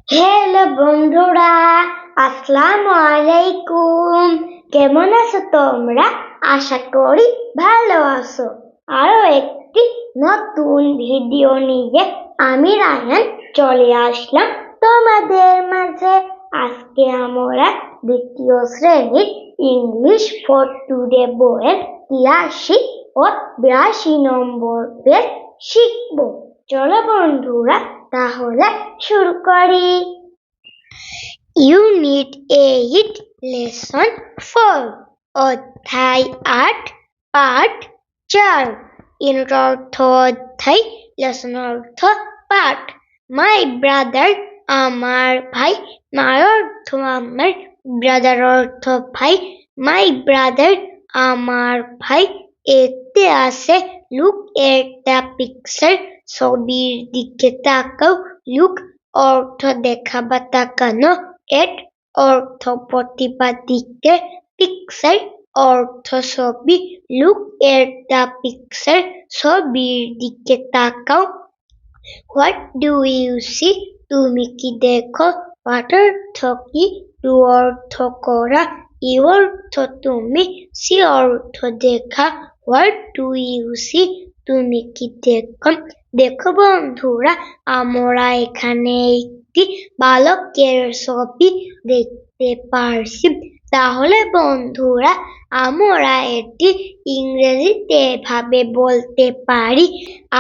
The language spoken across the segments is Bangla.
হ্যালো বন্ধুরা, আসসালামু আলাইকুম। কেমন আছো তোমরা? আশা করি ভালো আছো। আরো একটি নতুন ভিডিও নিয়ে আমি রায়ান চলে আসলাম তোমাদের মাঝে। আজকে আমরা দ্বিতীয় শ্রেণীর ইংলিশ ফর টুডে বইয়ের ৮৩ ও ৮২ নম্বর পেজ শিখব। চলো বন্ধুরা, তাহলে শুরু করি। ইউনিট 8 লেসন 4 অধ্যায় 8 পাঠ 4 ইউনিট অর্থ অধ্যায়, লেসন অর্থ পাঠ। মাই ব্রাদার আমার ভাই, মাই অর্থ আমার, ব্রাদার অর্থ ভাই, মাই ব্রাদার আমার ভাই। এতে আছে লুক এট দ্য পিকচার, ছবির দিকে তাকাও। লুক অর্থ দেখা বা তাকানো, এট অর্থ প্রতিপাদিকে, পিকচার অর্থ ছবি। লুক এট দ্য পিকচার, ছবির দিকে তাকাও। হোয়াট ডু ইউ সি, তুমি কি দেখো। হোয়াট অর্থ কি, ডু অর্থ করা, ইউ অর্থ তুমি, সি অর্থ দেখা। হোয়াট ডু ইউ সি, তুমি কি দেখো। দেখো বন্ধুরা, আমরা এখানে একটি বালকের ছবি দেখতে পারছি। তাহলে বন্ধুরা, আমরা এটি ইংরেজিতে এভাবে বলতে পারি,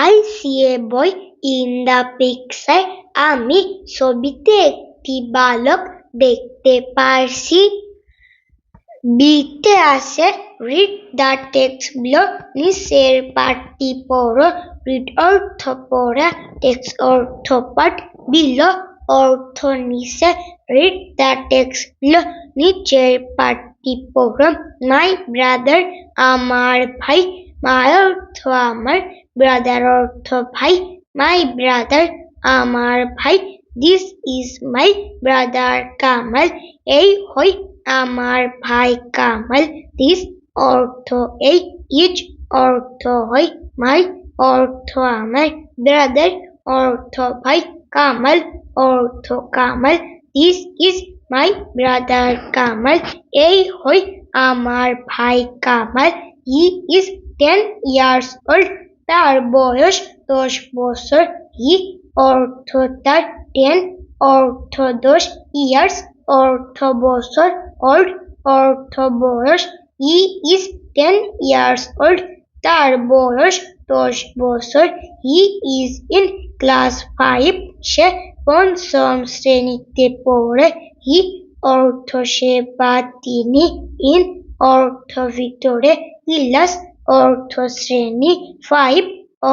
I see a boy in the picture, আমি ছবিতে একটি বালক দেখতে পারছি। বিতে আছে রিড দ্য টেক্সট বিলো, নিচের পাঠটি পড়ো। রিড অর্থ পড়া, টেক্সট অর্থ পাঠ, বিলো অর্থ নিচে। রিড দ্য টেক্সট বিলো, নিচের পাঠটি পড়ো। মাই ব্রাদার আমার ভাই, মাই অর্থ আমার, ব্রাদার অর্থ ভাই, মাই ব্রাদার আমার ভাই। This is my brother Kamal, এই হই আমার ভাই কামাল। দিস অর্থ এই, ইজ অর্থ হয়, মাই অর্থ আমার, ব্রাদার অর্থ ভাই, কামাল অর্থ Kamal. This is my brother Kamal, এই হই আমার ভাই Kamal. He is 10 years old, তার বয়স 10 বছর। হি অর্থ তার, 10 অর্থ 10, ইয়ার্স অর্থ বছর, ওল্ড অর্থ বয়স। হি ইজ 10 years old, তার বয়স 10 বছর। হি ইজ ইন ক্লাস 5, সে পঞ্চম শ্রেণীতে পড়ে। হি অর্থ সে বা তিনি, ইন অর্থ ভিতরে, ক্লাস অর্থ শ্রেণী, 5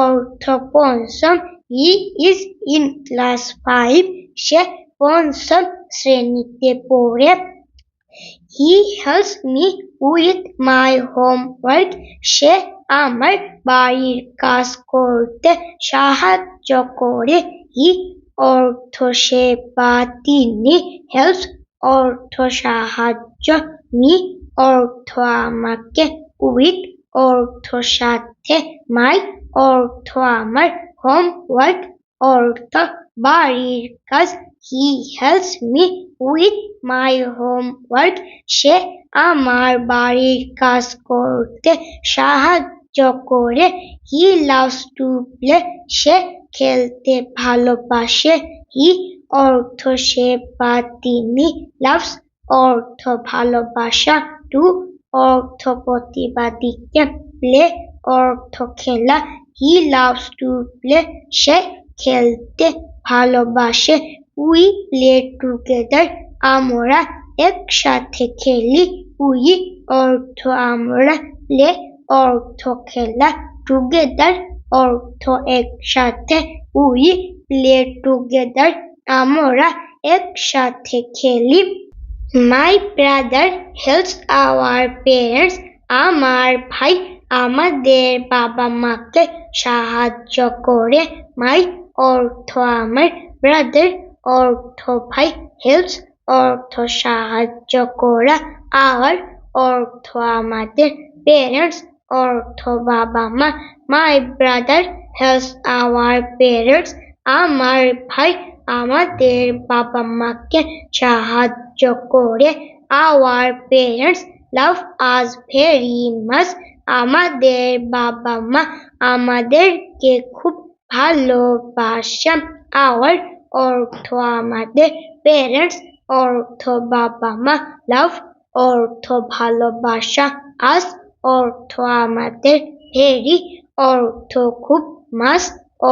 অর্থ পঞ্চম। হি ইজ ইন ক্লাস 5, সে পঞ্চম শ্রেণীতে পড়ে। He helps me with my homework, সে আমার বাড়ির কাজ করতে সাহায্য করে। হি অর্থ সে বা তিনি, হেল্পস অর্থ সাহায্য, মি অর্থ আমাকে, উইথ অর্থ সাথে, মাই অর্থ আমার, হোমওয়ার্ক অর্থ বাড়ির কাজ। He helps me with my homework, সে আমার বাড়ির কাজ করতে সাহায্য করে। হি লাভস টু প্লে, সে খেলতে ভালোবাসে। হি অর্থ সে বা তিনি, লাভস অর্থ ভালোবাসা, টু অর্থ প্রতিবাদীকে, প্লে অর্থ খেলা। হি লাভস টু প্লে, সে খেলতে ভালোবাসে। উই প্লে টুগেদার, আমরা একসাথে খেলি। উই অর্থ আমরা, প্লে অর্থ খেলা, টুগেদার অর্থ একসাথে। উই প্লে টুগেদার, আমরা একসাথে খেলি। মাই ব্রাদার হেল্পস আওয়ার প্যারেন্টস, আমার ভাই আমাদের বাবা মাকে সাহায্য করে। মাই অর্থ আমার, ব্রাদার অর্থ ভাই, হেল্পস অর্থ সাহায্য করা, আওয়ার অর্থ আমাদের, প্যারেন্টস অর্থ বাবা মা। মাই ব্রাদার হেল্পস আওয়ার প্যারেন্টস, আমার ভাই আমাদের বাবা মাকে সাহায্য করে। Our parents love us very much. আমাদের বাবা মা আমাদেরকে খুব ভালোবাসে। Our অর্থ আমাদের, parents অর্থ বাবা মা, love অর্থ ভালোবাসা, us অর্থ আমাদের, very অর্থ খুব, much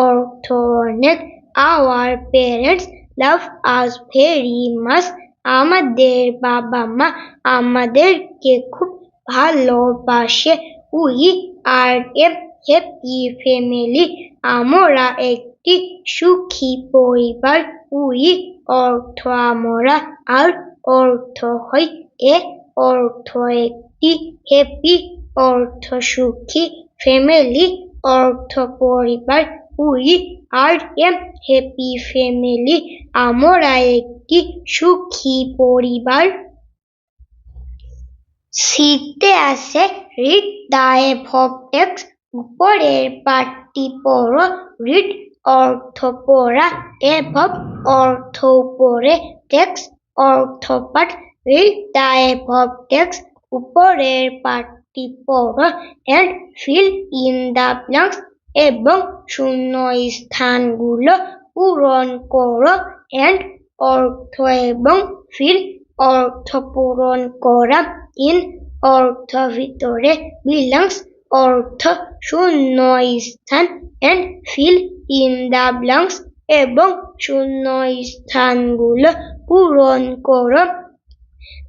অর্থ অনেক। Our parents love us very much. আমাদের বাবা মা আমাদেরকে খুব ভালোবাসে। We are a happy family. আমরা একটি সুখী পরিবার। We অর্থ আমরা, আর অর্থ হয় এ অর্থ একটি, happy অর্থ সুখী, family অর্থ পরিবার। We are a happy family. আমরা একটি সুখী পরিবার। শীতে আছে read the above text. উপরের পাঠটি পড়ো। read অর্থ পড়া, above অর্থ উপরে, text অর্থ পাঠ। read the above text. উপরের পাঠটি পড়ো and fill in the blanks. এবং শূন্য স্থানগুলো পূরণ করো। and অর্থ এবং, fill অর্থ পূরণ করা, in অর্থ ভিতরে, belongs অর্থ শূন্য স্থান, and fill in the blanks এবং শূন্য স্থানগুলো পূরণ করো।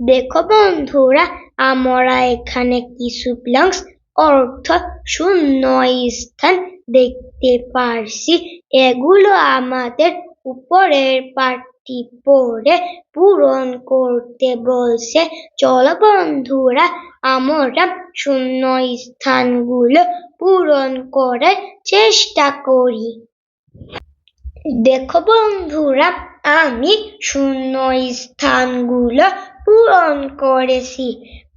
দেখো বন্ধুরা, আমরা এখানে কিছু blanks অর্থ শূন্য স্থান দেখতে পারছি। এগুলো আমাদের উপরের পাঠটি পড়ে পূরণ করতে বলছে। চলো বন্ধুরা, আমরা শূন্য স্থানগুলো পূরণ করার চেষ্টা করি। দেখো বন্ধুরা, আমি শূন্য স্থানগুলো পূরণ করেছি।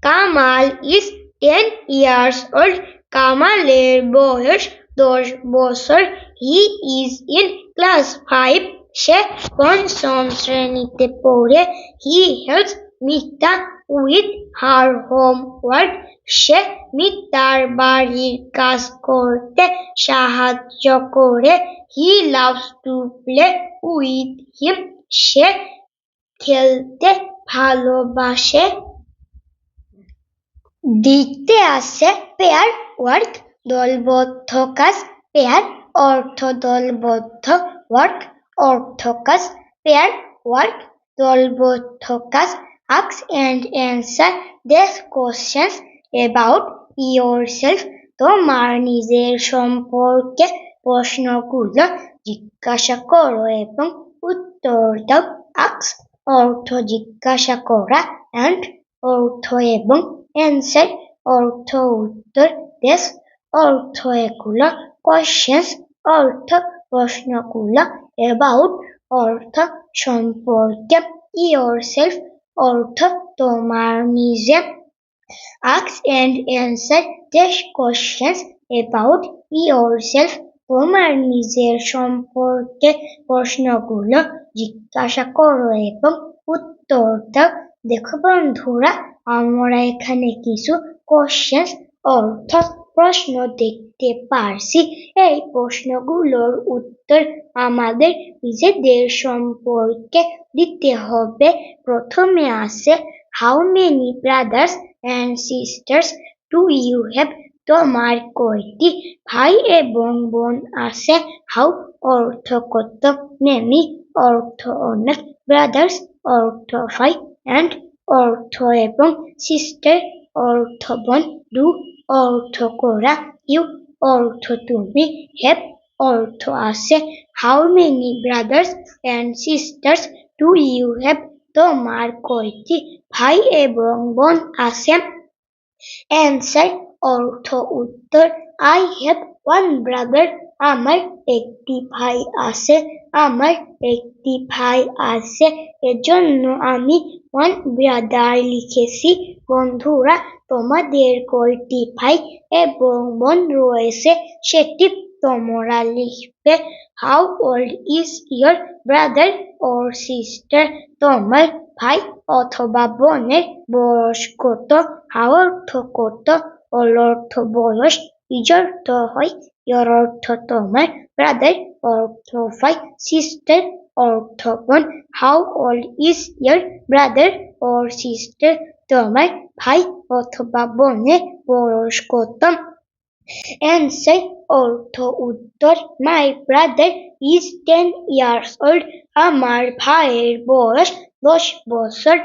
Kamal is 10 years old. কামালের বয়স 10 বছর। He is in class 5. সে পঞ্চম শ্রেণীতে পড়ে। He helps Mita with her homework. সে মিতার বাড়ির কাজ করতে সাহায্য করে। He loves to play with him. সে খেলতে ভালোবাসে। দিতে আছে পেয়ার ওয়ার্ক, দলবদ্ধ কাজ। পেয়ার অর্থ দলবদ্ধ, ওয়ার্ক অর্থ কাজ। পেয়ার ওয়ার্ক দলবদ্ধ কাজ। Ask and answer these questions about yourself. তোমার নিজের সম্পর্কে প্রশ্নগুলো জিজ্ঞাসা করো এবং উত্তর দাও। Ask অর্থ জিজ্ঞাসা করা, and অর্থ এবং, answer অর্থ উত্তর, this অর্থ এগুলো, questions অর্থ প্রশ্নগুলো, about অর্থ সম্পর্কে, yourself অর্থ তোমার নিজে। Ask and answer these questions about yourself. তোমার নিজের সম্পর্কে প্রশ্নগুলো জিজ্ঞাসা করো এবং উত্তর দাও। দেখো বন্ধুরা, আমরা এখানে কিছু questions অর্থ প্রশ্ন দেখতে পারছি। এই প্রশ্নগুলোর উত্তর আমাদের নিজেদের সম্পর্কে দিতে হবে। প্রথমে আছে how many brothers and sisters do you have? তোমার কয়টি ভাই এবং বোন আছে? how অর্থ কত, many অর্থ অনেক, brothers অর্থ ভাই, and অর্থ এবং, sister অর্থ বোন, do অর্থ করা, you অর্থ তুমি, have অর্থ আছে। how many brothers and sisters do you have? তোমার কয়টি ভাই এবং বোন আছে? answer অর্থ উত্তর, I have one brother. আমার একটি ভাই আছে। আমার একটি ভাই আছে, এজন্য আমি one brother লিখেছি। বন্ধুরা, তোমাদের কয়টি ভাই এবং বোন রয়েছে সেটি তোমরা লিখবে how old is your brother or sister, তোমার ভাই অথবা বোনের বয়স কত। হাউ অর্থ কত, ওল্ড অর্থ বয়স, ইজ অর্থ হয়, ইয়োর অর্থ তোমার, ব্রাদার অর্থ ভাই, সিস্টার অর্থ বোন। How old is your brother or sister, তোমার ভাই অথবা বোনের বয়স কত। অ্যান্সার অর্থ উত্তর, my brother is 10 years old, আমার ভাইয়ের বয়স 10 বছর।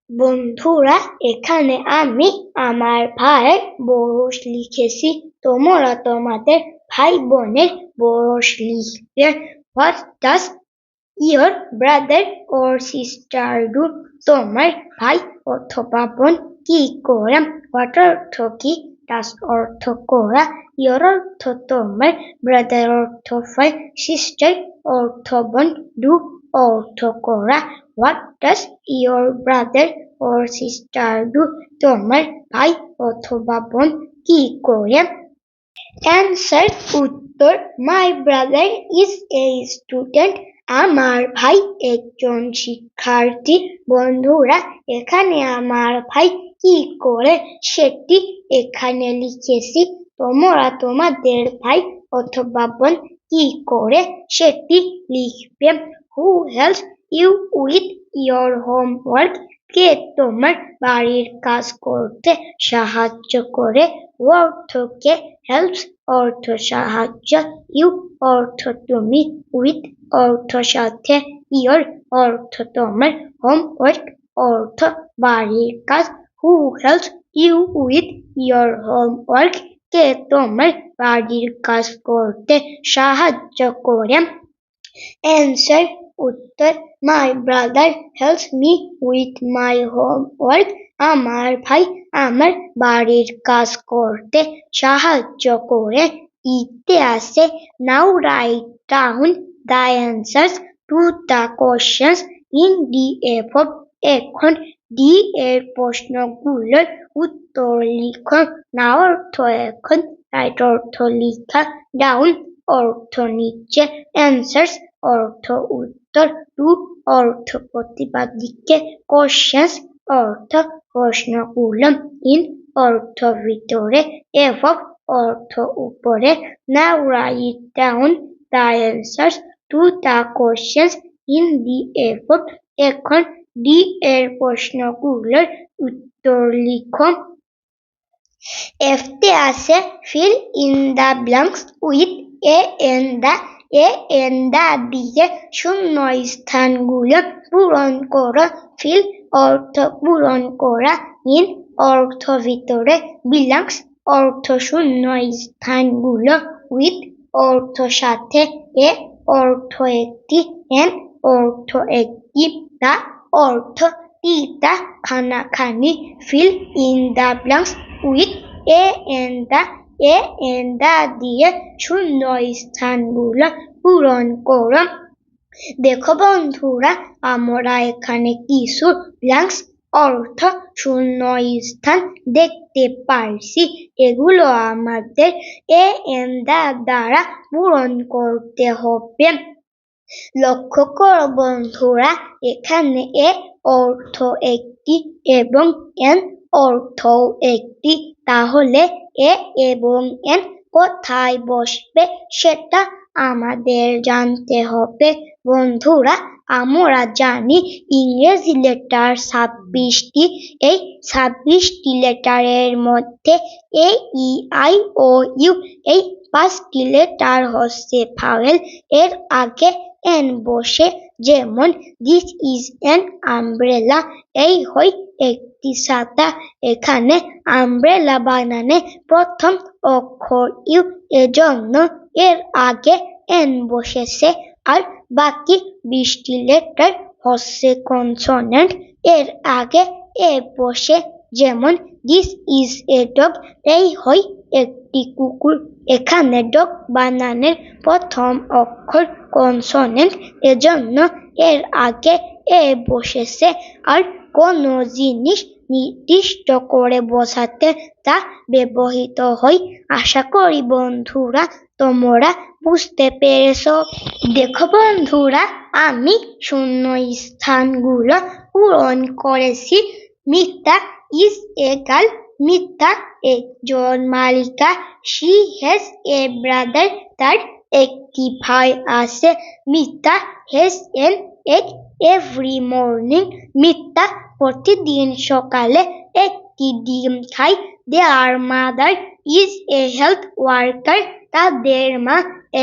বন্ধুরা, এখানে আমি আমার ভাইয়ের বয়স লিখেছি, তোমরা তোমাদের ভাই বোনের বয়স লিখবে। What does your brother or sister do, তোমার ভাই অথবা বোন কি করে। হোয়াট অর্থ কি, ডাজ অর্থ করা, ইয়োর অর্থ তোমার, ব্রাদার অর্থ ভাই, সিস্টার অর্থ বোন, ডু অর্থ করা। What does your brother or sister do, তোমার ভাই অথবা বোন কি করে। অ্যান্সার উত্তর, my brother is a student, আমার ভাই একজন শিক্ষার্থী। বন্ধুরা, এখানে আমার ভাই কি করে সেটি এখানে লিখেছি, তোমরা তোমাদের ভাই অথবা বোন কি করে সেটি লিখবে। Who helps you with your homework, কে তোমার বাড়ির কাজ করতে সাহায্য করে। অর্থ কে, হেল্পস অর্থ সাহায্য, ইউ অর্থ তুমি, উইথ অর্থ সাথে, ইয়োর অর্থ তোমার, হোমওয়ার্ক অর্থ বাড়ির কাজ। Who helps you with your homework, কে তোমার বাড়ির কাজ করতে সাহায্য করে। অ্যান্সার উত্তর, my brother helps me with my homework, আমার ভাই আমার বাড়ির কাজ করতে সাহায্য করে। ইতে আছে, now write down the answers to the questions in the above, এখন ডি এর প্রশ্নগুলোর উত্তর লিখো। নাও অর্থ এখন, রাইট অর্থ লিখা, ডাউন অর্থ নিচে, অ্যান্সার্স অর্থ উত্তর, টু অর্থ প্রতিবাদ দিকে, কোশ্চেন্স অর্থ প্রশ্নগুলো, ইন অর্থ ভিতরে, অ্যাবভ অর্থ উপরে। Now write down the answers to the questions in the above, এখন ডি এর প্রশ্নগুলোর উত্তর লিখো। এফতে আছে, fill in the blanks with a and the, a and the দিয়ে শূন্য স্থানগুলো পূরণ করো। ফিল অর্থ পূরণ করা, ইন অর্থ ভিতরে, ব্ল্যাঙ্কস অর্থ শূন্য স্থানগুলো, উইথ অর্থ সাথে, এ অর্থ একটি, এন অর্থ একটি, দ্য অর্থ টিটা খানাখানি। Fill in the blanks with a and the, a and the দিয়ে শূন্য স্থানগুলো পূরণ করো। দেখো বন্ধুরা, আমরা এখানে কিছু ব্ল্যাঙ্কস অর্থ শূন্য স্থান দেখতে পাইছি, এগুলো আমাদের এ এন্ড দ্য দ্বারা পূরণ করতে হবে। লক্ষ্য করো বন্ধুরা, এখানে এ অর্থ একটি এবং এন অর্থ একটি, তাহলে এ এবং এন কোথায় বসবে সেটা আমাদের জানতে হবে। বন্ধুরা, আমরা জানি ইংরেজি লেটার 26টি, এই 26টি লেটারের মধ্যে এ ই আই ও ইউ এই 5টি লেটার হচ্ছে ভাওয়েল, এর আগে এন বসে, যেমন দিস ইজ এন আমব্রেলা, এই হয় একটি ছাতা। এখানে আমব্রেলা বানানে প্রথম অক্ষর ইউ, এজন্য এর আগে এন বসেছে, আর বাকি 20টি লেটার হচ্ছে কনসোনেন্ট, এর আগে এ বসে, যেমন দিস ইজ এ ডগ, এই হয় একটি কুকুর। এখানে ডগ বানানের প্রথম অক্ষর কনসোনেন্ট, এজন্য এর আগে এ বসেছে, আর কোনো জিনিস নির্দিষ্ট করে বোঝাতে তা ব্যবহৃত হয়। আশা করি বন্ধুরা তোমরা বুঝতে পেরেছো। দেখো বন্ধুরা, আমি শূন্য স্থানগুলো পূরণ করেছি। Mita is a girl. Mita একজন মালিকা। She has a brother. তার একটি ভাই আছে। Mita has an egg every morning. Mita প্রতিদিন সকালে একটি ডিম খায়। Their mother is a health worker. তাদের মা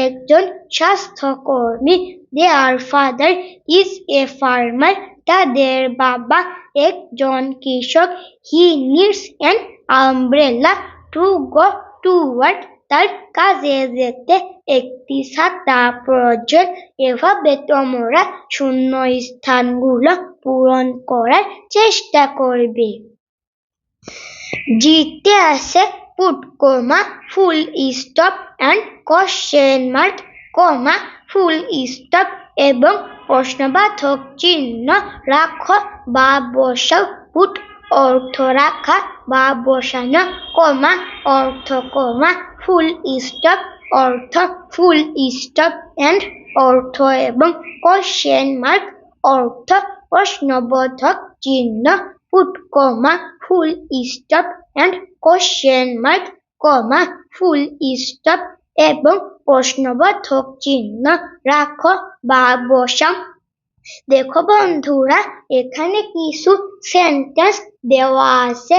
একজন স্বাস্থ্যকর্মী। Their father is a farmer. তাদের বাবা একজন কৃষক। He needs an umbrella to go to work. তার কাজে যেতে একটি ছাতা প্রয়োজন। এভাবে তোমরা শূন্য স্থানগুলো পূরণ করার চেষ্টা করবে। জিতে আছে put comma full stop and question mark comma full stop এবং প্রশ্নবোধক চিহ্ন রাখো বা বসাও। পুট অর্থ রাখা বা বসানো, কমা অর্থ কমা, ফুল স্টপ অর্থ ফুল স্টপ, অ্যান্ড অর্থ এবং কোশ্চেন মার্ক অর্থ প্রশ্নবোধক চিহ্ন। Put comma full stop and question mark comma full stop এবং প্রশ্নবোধক চিহ্ন রাখো বা বসাও। দেখো বন্ধুরা, এখানে কিছু সেন্টেন্স দেওয়া আছে।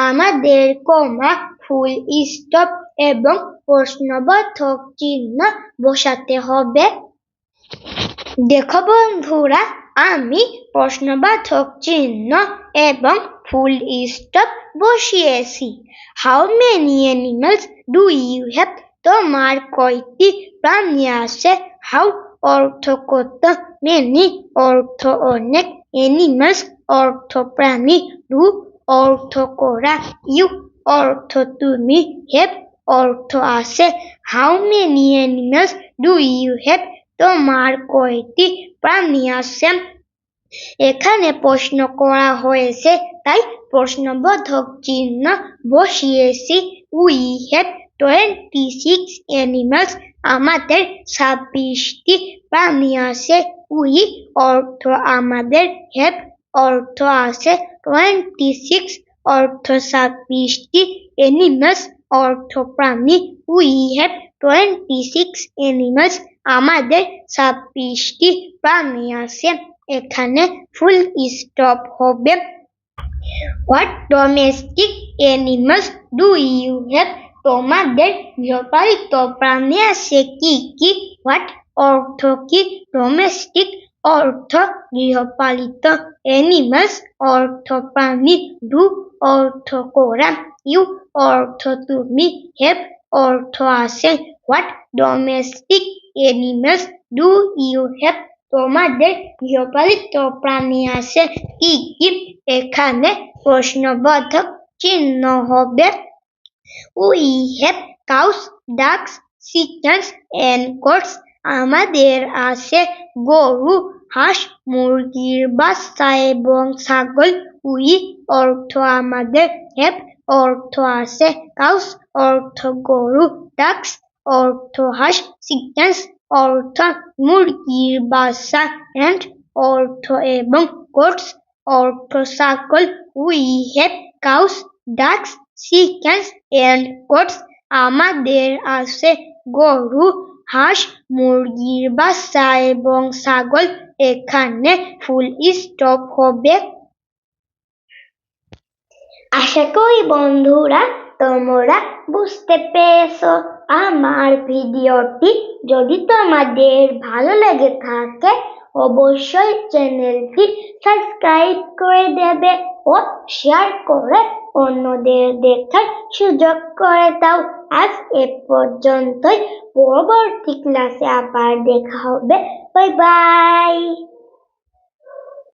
আমাদের কমা ফুল স্টপ এবং প্রশ্নবোধক চিহ্ন বসাতে হবে। দেখো বন্ধুরা, আমি প্রশ্নবোধক চিহ্ন এবং ফুল স্টপ বসিয়েছি। How many animals do you have? তোমার কয়টি প্রাণী আছে? হাউ অর্থ কত, মেনি অর্থ অনেক, অ্যানিমালস অর্থ প্রাণী, ডু অর্থ করা, ইউ অর্থ তুমি, হ্যাভ অর্থ আছে। How many animals do you have? তোমার কয়টি প্রাণী আছে? এখানে প্রশ্ন করা হয়েছে তাই প্রশ্নবোধক চিহ্ন বসিয়েছি। We have 26 animals. আমাদের 26টি প্রাণী আছে। উই অর্থ আমাদের, হ্যাভ অর্থ আছে, 26 অর্থ 26টি, অ্যানিমালস অর্থ প্রাণী। We have 26 animals. আমাদের 26টি প্রাণী আছে। এখানে ফুল স্টপ হবে। What domestic animals do you have? তোমাদের গৃহপালিত প্রাণী আছে কি কি? হোয়াট অর্থ কি, ডোমেস্টিক অর্থ গৃহপালিত, অ্যানিমালস অর্থ প্রাণী, ডু অর্থ করা, ইউ অর্থ তুমি, হ্যাভ অর্থ আছে। What domestic animals do you have? তোমাদের গৃহপালিত প্রাণী আছে কি কি? এখানে প্রশ্নবোধক চিহ্ন হবে। We have cows, ducks, chickens and goats. আমাদের আছে গরু, হাঁস, মুরগির বাচ্চা এবং ছাগল। উই অর্থ আমাদের, হ্যাভ অর্থ আছে, কাউস অর্থ গরু, ডাকস অর্থ হাঁস, চিকেনস অর্থ মুরগির বাচ্চা, এন্ড অর্থ এবং গোটস অর্থ ছাগল। We have cows, ducks, chickens and goats. আমাদের আছে গরু, হাঁস, মুরগির বাচ্চা এবং ছাগল। এখানে ফুল স্টপ হবে। আশা করি বন্ধুরা তোমরা বুঝতে পেরেছো আমার ভিডিওটি। যদি তোমাদের ভালো লেগে থাকে অবশ্যই চ্যানেলটি সাবস্ক্রাইব করে দেবে ও শেয়ার করে অন্যদের দেখার সুযোগ করে দাও। আজ এ পর্যন্তই। পরবর্তী ক্লাসে আবার দেখা হবে। Bye bye.